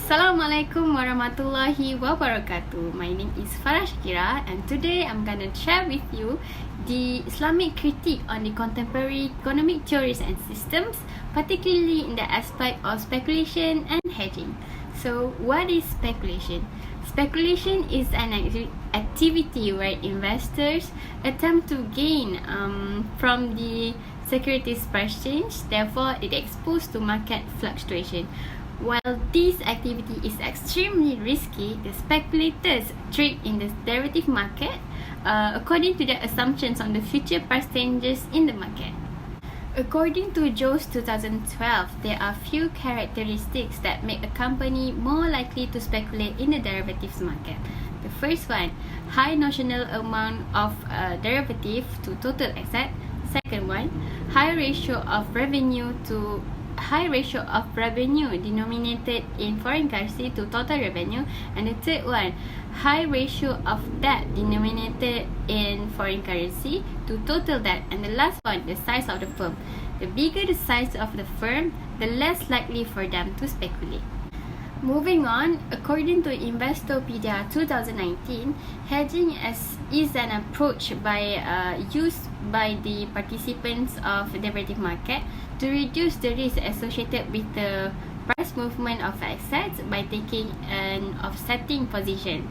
Assalamualaikum warahmatullahi wabarakatuh. My name is Farah Shakira, and today I'm gonna share with you the Islamic critique on the contemporary economic theories and systems, particularly in the aspect of speculation and hedging. So, what is speculation? Speculation is an activity where investors attempt to gain from the securities price change, therefore it exposed to market fluctuation. While this activity is extremely risky, the speculators trade in the derivative market according to their assumptions on the future price changes in the market. According to Jones 2012, there are few characteristics that make a company more likely to speculate in the derivatives market. The first one, high notional amount of derivative to total asset. Second one, high ratio of revenue denominated in foreign currency to total revenue. And the third one, high ratio of debt denominated in foreign currency to total debt. And the last one, the size of the firm. The bigger the size of the firm, the less likely for them to speculate. Moving on, according to Investopedia 2019, hedging is an approach used by the participants of the derivative market to reduce the risk associated with the price movement of assets by taking an offsetting position.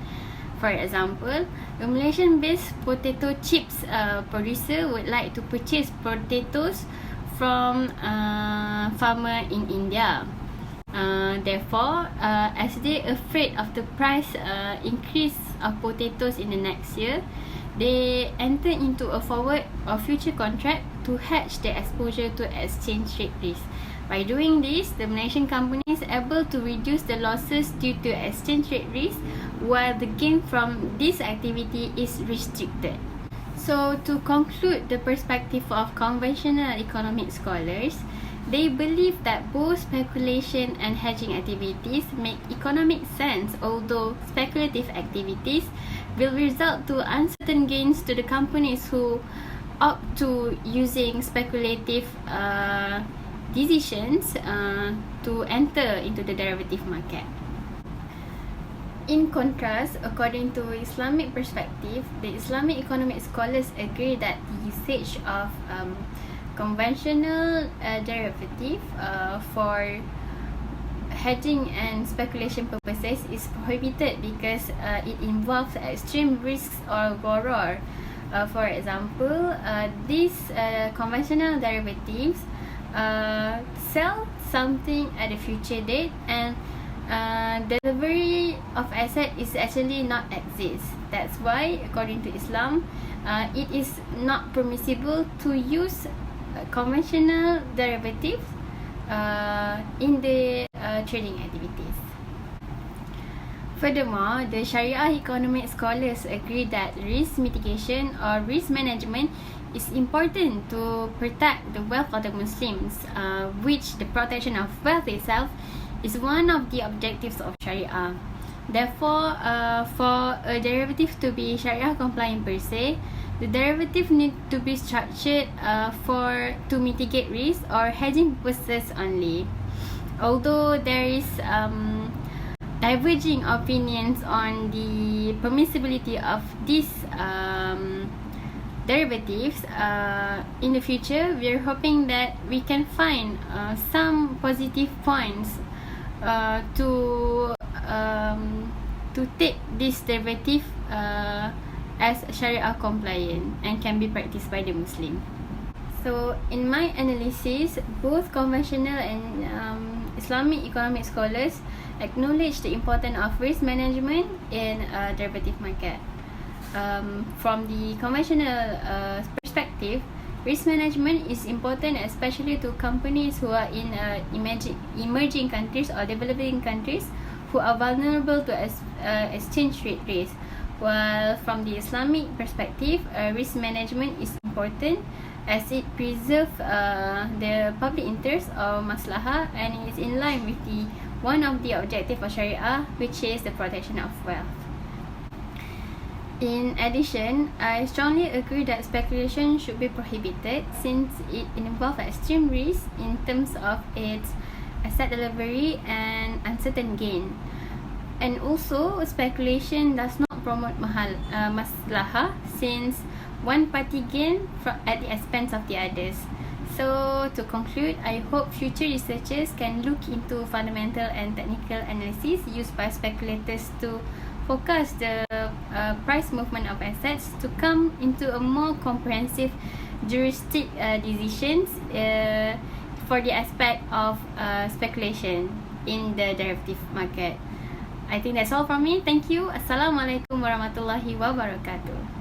For example, a Malaysian-based potato chips producer would like to purchase potatoes from a farmer in India. Therefore, as they are afraid of the price increase of potatoes in the next year, they enter into a forward or future contract to hedge their exposure to exchange rate risk. By doing this, the Malaysian company is able to reduce the losses due to exchange rate risk, while the gain from this activity is restricted. So, to conclude the perspective of conventional economic scholars, they believe that both speculation and hedging activities make economic sense, although speculative activities will result to uncertain gains to the companies who opt to using speculative decisions to enter into the derivative market. In contrast, according to Islamic perspective, the Islamic economic scholars agree that the usage of conventional derivative for hedging and speculation purposes is prohibited because it involves extreme risks or gharar. For example, these conventional derivatives sell something at a future date, and delivery of asset is actually not exist. That's why, according to Islam, it is not permissible to use conventional derivatives in the trading activities. Furthermore, the Sharia economic scholars agree that risk mitigation or risk management is important to protect the wealth of the Muslims, which the protection of wealth itself is one of the objectives of Sharia. Therefore, for a derivative to be Sharia compliant per se, the derivative need to be structured to mitigate risk or hedging purposes only. Although there is diverging opinions on the permissibility of these derivatives, in the future we are hoping that we can find some positive points to take this derivative as Sharia compliant and can be practiced by the Muslim. So, in my analysis, both conventional and Islamic economic scholars acknowledge the importance of risk management in a derivative market. From the conventional perspective, risk management is important, especially to companies who are in emerging countries or developing countries who are vulnerable to exchange rate risk. While from the Islamic perspective, risk management is important as it preserves the public interest or maslahah, and is in line with one of the objectives of Sharia, which is the protection of wealth. In addition, I strongly agree that speculation should be prohibited since it involves extreme risk in terms of its asset delivery and uncertainty certain gain. And also, speculation does not promote maslahah, since one party gain at the expense of the others. So, to conclude, I hope future researchers can look into fundamental and technical analysis used by speculators to focus the price movement of assets to come into a more comprehensive juristic decisions for the aspect of speculation in the derivative market. I think that's all from me. Thank you. Assalamualaikum warahmatullahi wabarakatuh.